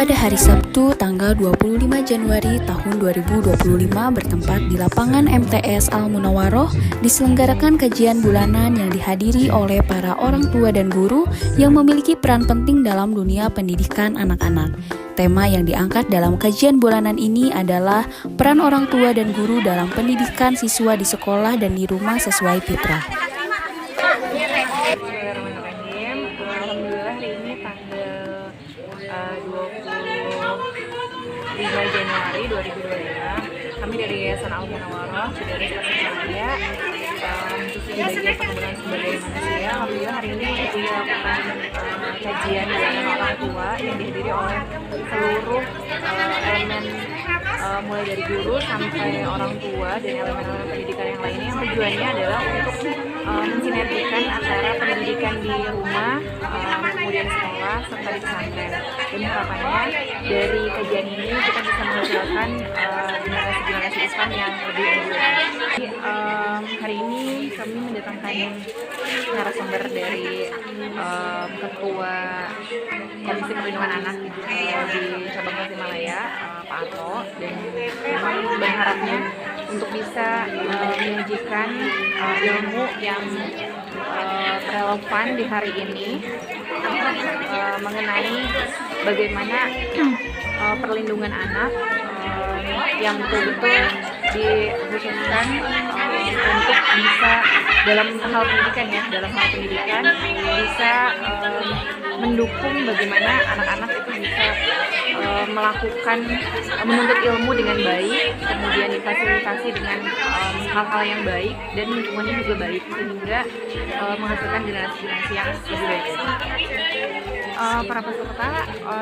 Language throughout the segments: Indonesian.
Pada hari Sabtu tanggal 25 Januari tahun 2025 bertempat di lapangan MTS Al Munawaroh diselenggarakan kajian bulanan yang dihadiri oleh para orang tua dan guru yang memiliki peran penting dalam dunia pendidikan anak-anak. Tema yang diangkat dalam kajian bulanan ini adalah peran orang tua dan guru dalam pendidikan siswa di sekolah dan di rumah sesuai fitrah. Alhamdulillah hari ini tanggal 25 Januari 2025 kami dari Yayasan Al Munawaroh dari Tasikmalaya khususnya di bagian pengembangan sumber daya manusia. Alhamdulillah hari ini dilakukan kajian bulanan orang tua yang dihadiri oleh seluruh elemen mulai dari guru sampai orang tua dan elemen-elemen pendidikan yang lainnya, yang tujuannya adalah untuk mensinergikan antara pendidikan di rumah, kemudian sekolah, serta di pesantren. Dan harapannya dari kajian ini kita bisa menghasilkan generasi-generasi Islam yang lebih unggul. Hari ini kami mendatangkan narasumber dari Ketua Komisi Perlindungan Anak di Cabang Tasikmalaya, Pak Ato, dan memang berharapnya untuk bisa menyajikan ilmu yang relevan di hari ini mengenai bagaimana perlindungan anak yang betul-betul dikhususkan untuk bisa dalam hal pendidikan bisa mendukung bagaimana anak-anak itu bisa menuntut ilmu dengan baik, kemudian difasilitasi dengan hal-hal yang baik dan lingkungannya juga baik sehingga menghasilkan generasi-generasi yang lebih baik. Para peserta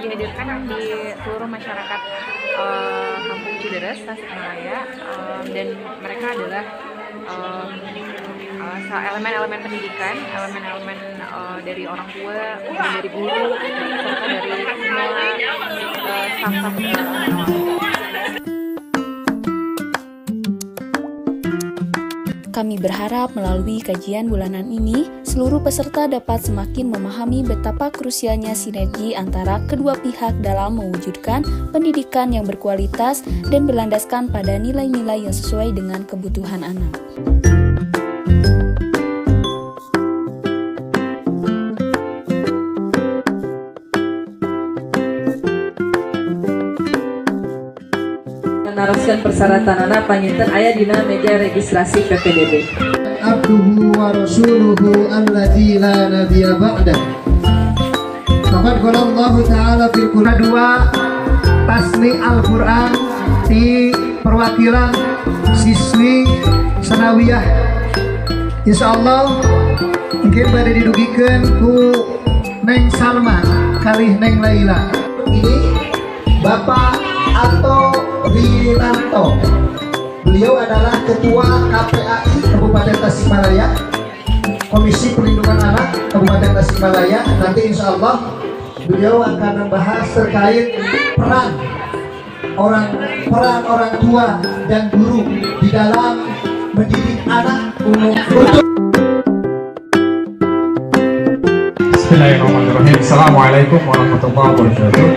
dihadirkan di seluruh masyarakat Kampung Cideres, Tasikmalaya, dan mereka adalah elemen-elemen pendidikan, elemen-elemen dari orang tua, dari guru, serta dari semua staf-staf Kami berharap melalui kajian bulanan ini, seluruh peserta dapat semakin memahami betapa krusialnya sinergi antara kedua pihak dalam mewujudkan pendidikan yang berkualitas dan berlandaskan pada nilai-nilai yang sesuai dengan kebutuhan anak. Naraskan persyaratan anak panginten aya dina meja registrasi PPDB. Abduhu wa rasuluhu alladzi la nabiyya ba'dah. Faqad qala Allah Ta'ala fil Qur'an 2 tasmi Al-Qur'an di perwakilan siswi sanawiyah. Insyaallah mungkin pada didugikeun ku Neng Salma kalih Neng Laila. Ini Bapak Ato Rinanto. Beliau adalah Ketua KPAI Kabupaten Tasikmalaya, Komisi Perlindungan Anak Kabupaten Tasikmalaya. Nanti insya Allah beliau akan membahas terkait peran orang tua dan guru di dalam mendidik anak umum. Bismillahirrahmanirrahim. Assalamualaikum warahmatullahi wabarakatuh.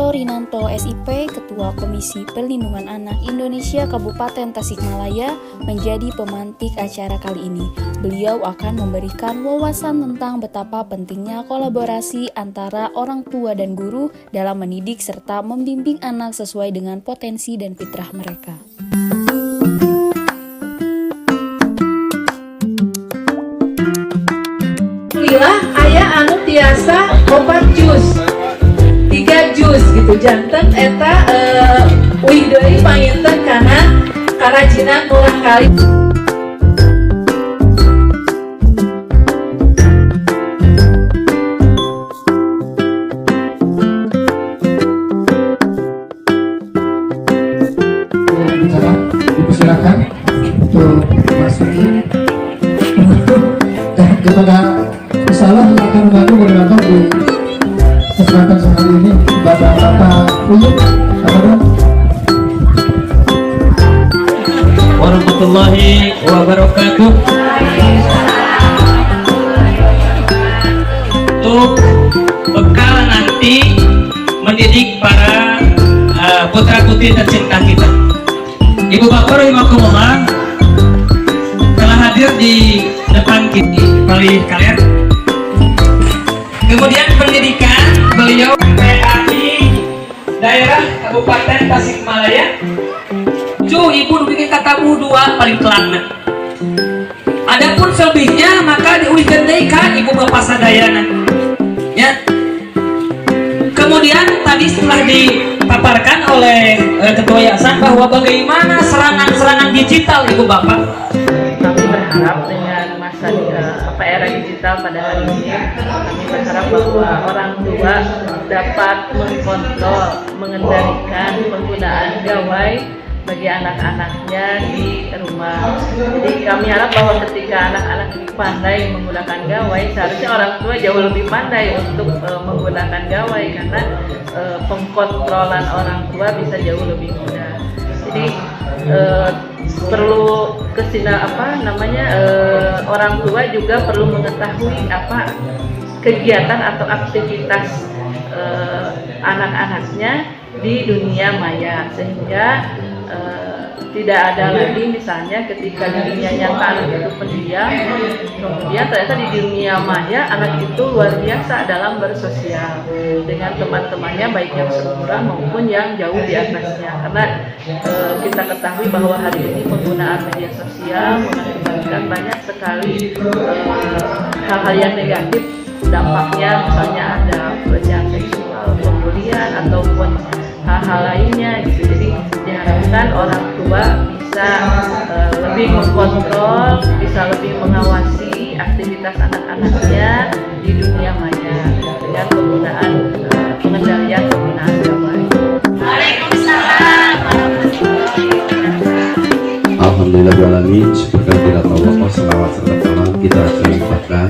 Rinanto SIP, Ketua Komisi Perlindungan Anak Indonesia Kabupaten Tasikmalaya, menjadi pemantik acara kali ini. Beliau akan memberikan wawasan tentang betapa pentingnya kolaborasi antara orang tua dan guru dalam mendidik serta membimbing anak sesuai dengan potensi dan fitrah mereka. Alhamdulillah aya anu tiasa obat jus 3 jus gitu janten eta uih deui panginten kana karajinan ulah kali. kepada insyaallah akan membantu moderator di kesempatan sehari ini Bapak Uyuk warahmatullahi wabarakatuh. Untuk bekal nanti mendidik para putra putri tercinta kita. Ibu bapak rahimakumullah telah hadir di depan kita kali kalian. Kemudian pendidikan beliau PAI daerah Kabupaten Tasikmalaya. Ibu bikin kata dua paling kelana. Adapun selebihnya maka diulikan deui ka ibu bapak sadayana. Ya. Kemudian tadi setelah dipaparkan oleh ketua yayasan bahwa bagaimana serangan-serangan digital ibu bapak. Kami berharap dengan masa era digital pada hari ini, kami berharap bahwa orang tua dapat mengkontrol, mengendalikan penggunaan gawai bagi anak-anaknya di rumah. Jadi kami harap bahwa ketika anak-anak ini pandai menggunakan gawai, seharusnya orang tua jauh lebih pandai untuk menggunakan gawai, karena pengkontrolan orang tua bisa jauh lebih mudah. Jadi perlu orang tua juga perlu mengetahui apa kegiatan atau aktivitas anak-anaknya di dunia maya, sehingga tidak ada lagi misalnya ketika di dunia nyata anak itu pendiam, kemudian ternyata di dunia maya anak itu luar biasa dalam bersosial dengan teman-temannya, baik yang seumuran maupun yang jauh di atasnya. Karena kita ketahui bahwa hari ini penggunaan media sosial mengakibatkan banyak sekali hal-hal yang negatif dampaknya, misalnya ada pelecehan seksual, pembulian ataupun hal-hal lainnya gitu. Jadi diharapkan orang tua bisa lebih mengkontrol, bisa lebih mengawasi aktivitas anak-anaknya di dunia maya dengan penggunaan pengendalian penggunaan gawai. Waalaikumsalam warahmatullahi wabarakatuh. Alhamdulillahirrahmanirrahim. Syukur kehadirat Allah, salawat serta salam kita limpahkan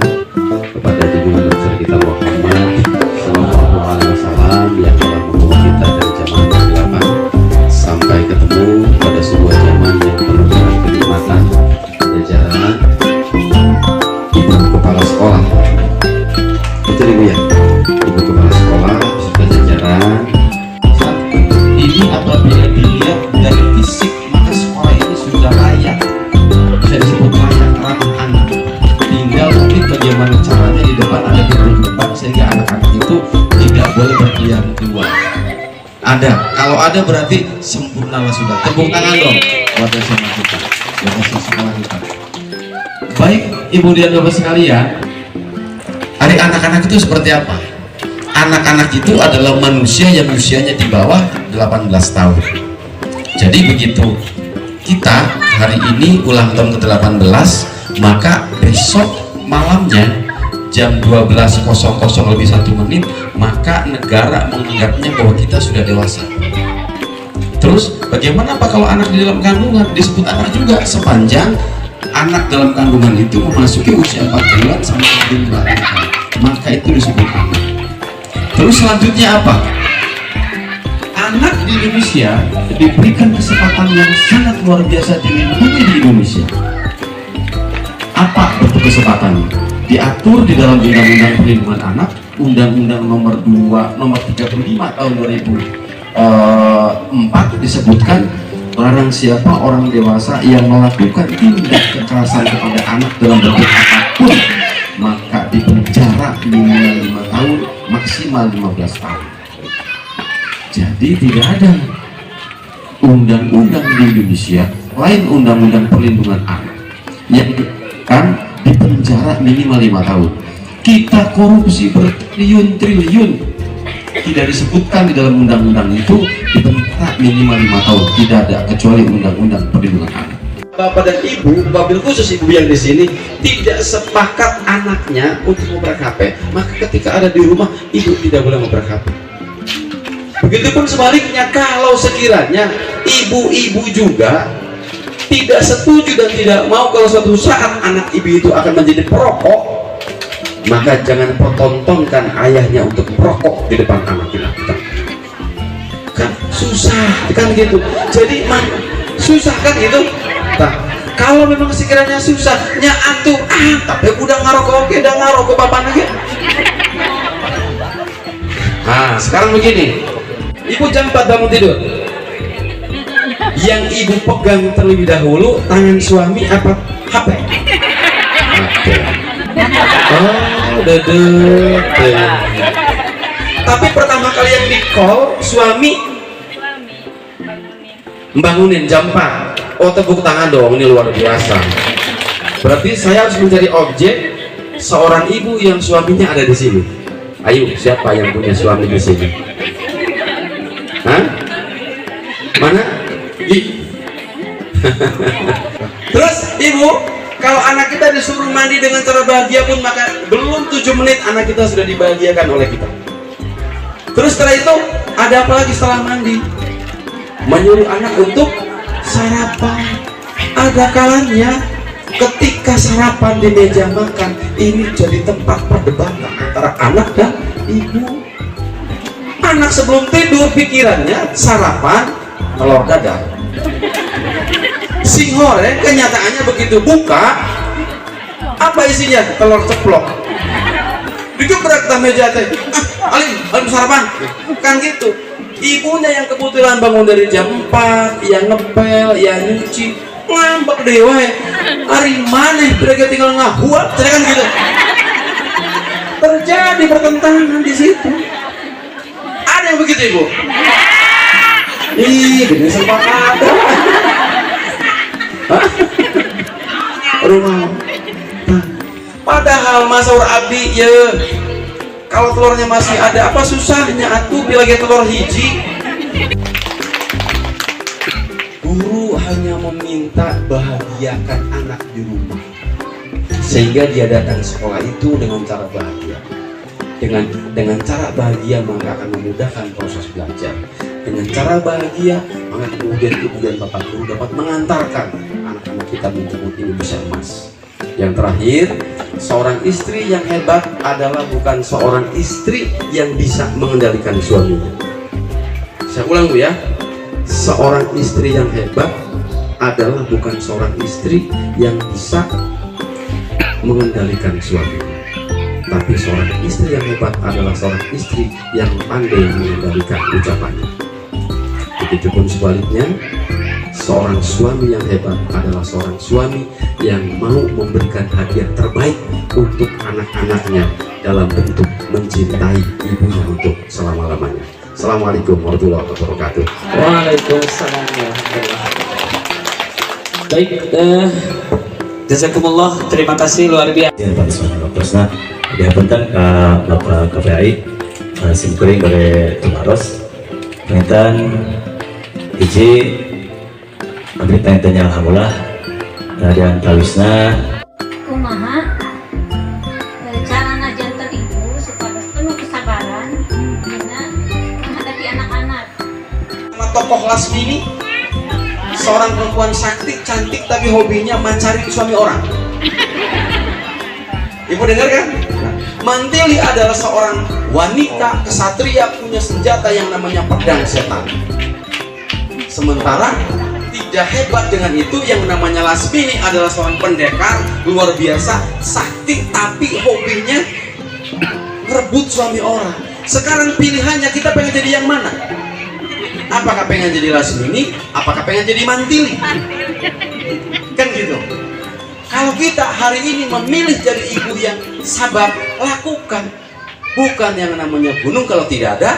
kepada junjungan besar kita Muhammad sallallahu alaihi wasallam yang telah membawa kita dari zaman kegelapan sampai ketemu pada sebuah zaman yang penuh dengan kenikmatan. Jajaran ibu kepala sekolah, betul ibu ya, ibu kepala sekolah beserta jajaran. Ini apabila dilihat dari fisik maka sekolah ini sudah layak, bisa disebut layak ramah anak. Tinggal mungkin bagaimana caranya di depan ada pintu depan sehingga anak-anak itu tidak boleh berkeliaran keluar. Ada, kalau ada berarti sempurnalah sudah. Tepuk tangan dong buat SMA kita, buat sekolah kita. Baik ibu dan bapak sekalian, adik anak-anak itu seperti apa? Anak-anak itu adalah manusia yang usianya di bawah 18 tahun. Jadi begitu kita hari ini ulang tahun ke-18, maka besok malamnya jam 12.00 lebih 1 menit, maka negara menganggapnya bahwa kita sudah dewasa. Terus bagaimana Pak kalau anak di dalam kandungan? Disebut anak juga sepanjang anak dalam kandungan itu memasuki usia 4 bulan sampai 5 bulan, maka itu disebut anak. Terus selanjutnya apa? Anak di Indonesia diberikan kesempatan yang sangat luar biasa dilindungi di Indonesia. Apa bentuk kesempatannya? Diatur di dalam Undang-Undang Perlindungan Anak, Undang-Undang nomor 35 tahun 2004 disebutkan barang siapa orang dewasa yang melakukan tindak kekerasan kepada anak dalam bentuk apapun maka dipenjara minimal 5 tahun maksimal 15 tahun. Jadi tidak ada undang-undang di Indonesia lain Undang-Undang Perlindungan Anak yang kan dipenjara minimal 5 tahun. Kita korupsi bertriliun-triliun, tidak disebutkan di dalam undang-undang itu dipenjara minimal 5 tahun. Tidak ada kecuali Undang-Undang Perlindungan Anak. Bapak dan ibu, wabil khusus ibu yang di sini tidak sepakat anaknya untuk memperak HP, maka ketika ada di rumah ibu tidak boleh memperak HP. Begitupun sebaliknya, kalau sekiranya ibu-ibu juga tidak setuju dan tidak mau kalau suatu saat anak ibu itu akan menjadi perokok, maka jangan pertontonkan ayahnya untuk merokok di depan anak kita. Kan susah kan gitu. Jadi susah kan gitu. Nah, kalau memang sekiranya susah nya atuh tapi udah ngarokok oke, udah ngarokok bapak lagi. Nah, sekarang begini. Ibu jam 4 bangun tidur. Yang ibu pegang terlebih dahulu tangan suami apa? HP. Oh, dedek. Tapi pertama kali yang di call suami bangunin jam 4. Oh, tepuk tangan dong, ini luar biasa. Berarti saya harus mencari objek seorang ibu yang suaminya ada di sini. Ayo, siapa yang punya suami di sini? Hah? Mana? Terus ibu, kalau anak kita disuruh mandi dengan cara bahagia pun, maka belum 7 menit anak kita sudah dibahagiakan oleh kita. Terus setelah itu ada apa lagi setelah mandi? Menyuruh anak untuk sarapan. Ada kalanya ketika sarapan di meja makan ini jadi tempat perdebatan antara anak dan ibu. Anak sebelum tidur pikirannya sarapan telur dadar. Sing hore kenyataannya begitu buka, apa isinya? Telur ceplok. Digebrak ke meja teh. Alim sarapan. Kan gitu. Ibunya yang kebetulan bangun dari jam 4, yang ngepel, yang nyuci, ngambek deh wae. Hari mana mereka tinggal ngahuat, kan gitu. Terjadi pertentangan di situ. Ada yang begitu ibu? Ih, gini sempat ada. Rumah. Padahal masuk abdi ya, kalau telurnya masih ada apa susahnya atuh bila lagi telur hiji. Guru hanya meminta bahagiakan anak di rumah sehingga dia datang sekolah itu dengan cara bahagia. Dengan cara bahagia maka akan memudahkan proses belajar. Dengan cara bahagia maka kemudian bapak guru dapat mengantarkan anak-anak kita menyebut Indonesia emas. Yang terakhir, seorang istri yang hebat adalah bukan seorang istri yang bisa mengendalikan suaminya. Saya ulang dulu ya, seorang istri yang hebat adalah bukan seorang istri yang bisa mengendalikan suaminya, tapi seorang istri yang hebat adalah seorang istri yang pandai mengendalikan ucapannya. Begitupun sebaliknya, seorang suami yang hebat adalah seorang suami yang mau memberikan hadiah terbaik untuk anak-anaknya dalam bentuk mencintai ibunya untuk selama-lamanya. Assalamualaikum warahmatullahi wabarakatuh. Waalaikumsalam warahmatullahi wabarakatuh. Baik, jazakumullah, terima kasih luar biasa. Ya, Pak Ismail dia penting ke Bapak KPI simkuring dari Tumaros pengintan hiji abdi pengintannya alhamdulillah dan tawisna kumaha cara jantan ibu supaya penuh kesabaran dina menghadapi anak-anak. Tokoh Lasmini, seorang perempuan sakti, cantik tapi hobinya mencari suami orang. Ibu dengar kan? Mantili adalah seorang wanita kesatria punya senjata yang namanya pedang setan. Sementara tidak hebat dengan itu yang namanya Lasmini adalah seorang pendekar luar biasa, sakti tapi hobinya merebut suami orang. Sekarang pilihannya kita pengen jadi yang mana? Apakah pengen jadi Lasmini? Apakah pengen jadi Mantili? Kan gitu. Kalau kita hari ini memilih jadi ibu yang sabar, lakukan. Bukan yang namanya gunung kalau tidak ada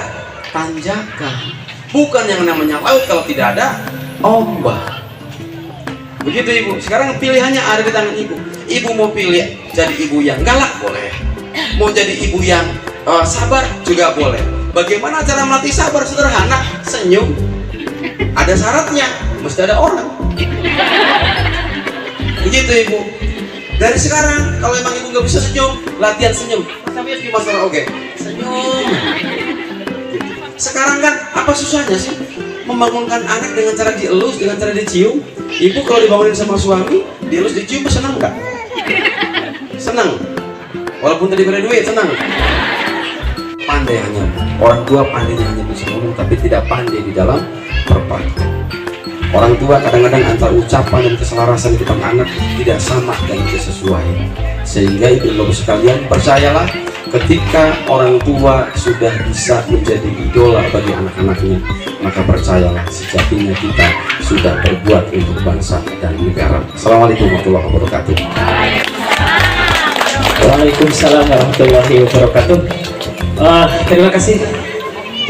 tanjakan. Bukan yang namanya laut kalau tidak ada ombak. Begitu ibu. Sekarang pilihannya ada di tangan ibu. Ibu mau pilih jadi ibu yang galak boleh. Mau jadi ibu yang sabar juga boleh. Bagaimana cara melatih sabar? Sederhana, senyum. Ada syaratnya, mesti ada orang. Begitu ibu. Dari sekarang kalau emang ibu nggak bisa senyum, latihan senyum. Sampai di masalah oke. Senyum. Sekarang kan apa susahnya sih membangunkan anak dengan cara dielus, dengan cara dicium? Ibu kalau dibangunin sama suami, dielus dicium senang nggak? Senang. Walaupun tadi beri duit, senang. Pandai hanya, orang tua pandainya hanya bisa ngomong, tapi tidak pandai di dalam berpraktek. Orang tua kadang-kadang antara ucapan dan keselarasan kita anak tidak sama dan tidak sesuai. Sehingga ibu sekalian, percayalah, ketika orang tua sudah bisa menjadi idola bagi anak-anaknya, maka percayalah sejatinya kita sudah berbuat untuk bangsa dan negara. Assalamualaikum warahmatullahi wabarakatuh. Waalaikumsalam warahmatullahi wabarakatuh. Terima kasih.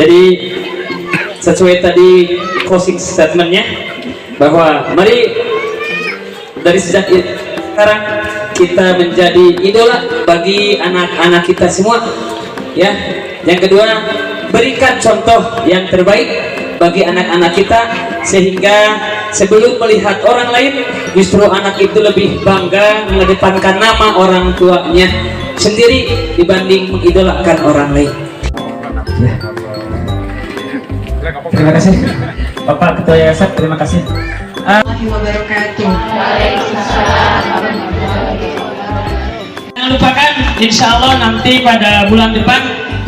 Jadi sesuai tadi closing statementnya, bahwa mari dari sejak sekarang kita menjadi idola bagi anak-anak kita semua, ya. Yang kedua, berikan contoh yang terbaik bagi anak-anak kita, sehingga sebelum melihat orang lain, justru anak itu lebih bangga mengedepankan nama orang tuanya sendiri dibanding mengidolakan orang lain. Ya. Terima kasih Bapak Ketua Yayasan, terima kasih. Jangan lupakan, insya Allah nanti pada bulan depan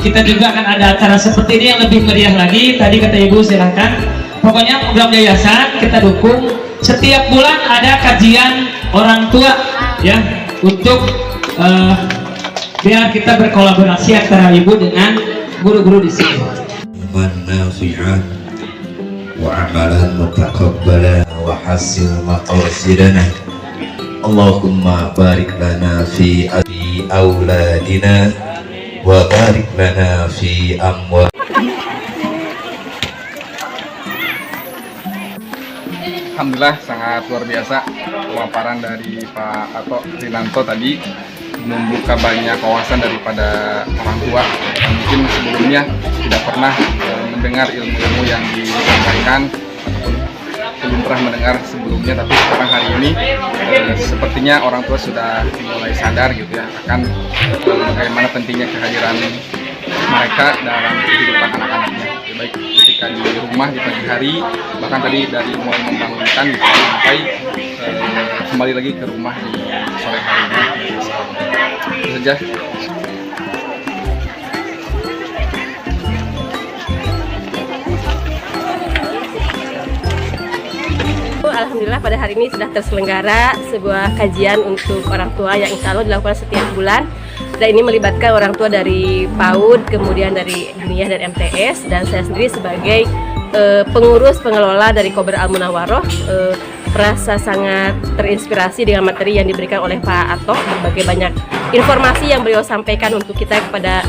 kita juga akan ada acara seperti ini yang lebih meriah lagi. Tadi kata Ibu, silahkan. Pokoknya program yayasan kita dukung. Setiap bulan ada kajian orang tua, ya, untuk biar kita berkolaborasi antara Ibu dengan guru-guru di sini. Nafi'an wa amalan mutaqabbala wa hasil maqasidana. Allahumma barik lana fi auladina wa barik lana fi amwal. Alhamdulillah sangat luar biasa pemaparan dari Pak Ato Rinanto tadi, membuka banyak wawasan daripada orang tua yang mungkin sebelumnya tidak pernah mendengar ilmu-ilmu yang disampaikan ataupun belum pernah mendengar sebelumnya, tapi sekarang hari ini sepertinya orang tua sudah mulai sadar gitu ya akan bagaimana pentingnya kehadiran mereka dalam kehidupan anak-anaknya, baik ketika di rumah di pagi hari, bahkan tadi dari mulai membangunkan gitu, sampai kembali lagi ke rumah di sore harinya. Itu saja. Alhamdulillah pada hari ini sudah terselenggara sebuah kajian untuk orang tua yang insya Allah dilakukan setiap bulan, dan ini melibatkan orang tua dari PAUD, kemudian dari Dunia dan MTS, dan saya sendiri sebagai pengurus pengelola dari Kober Al-Munawaroh. Merasa sangat terinspirasi dengan materi yang diberikan oleh Pak Ato, berbagai banyak informasi yang beliau sampaikan untuk kita kepada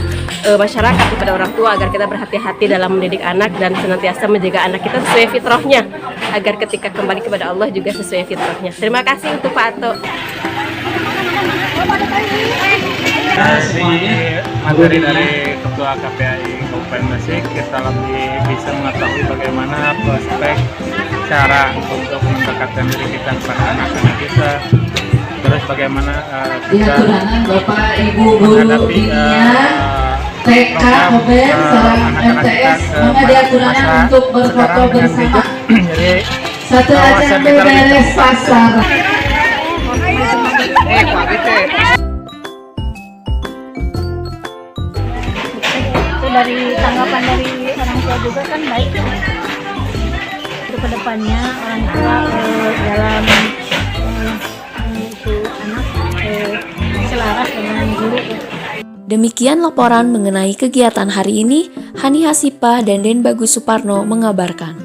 masyarakat, kepada orang tua, agar kita berhati-hati dalam mendidik anak dan senantiasa menjaga anak kita sesuai fitrahnya, agar ketika kembali kepada Allah juga sesuai fitrahnya. Terima kasih untuk Pak Ato. Materi dari Ketua KPAI Kabupaten Gresik, kita lebih bisa mengetahui bagaimana prospek cara untuk mendekatkan diri kita kepada anak-anak kita, terus bagaimana kita Bapak Ibu guru TK Kober sarang MTS menghadiahkan untuk berfoto bersama. Satu aja beres pasar. Itu dari tanggapan dari orang tua juga kan baik. Itu kedepannya orang tua dalam itu anak selaras dengan guru. Demikian laporan mengenai kegiatan hari ini. Hani Hasipah dan Den Bagus Suparno mengabarkan.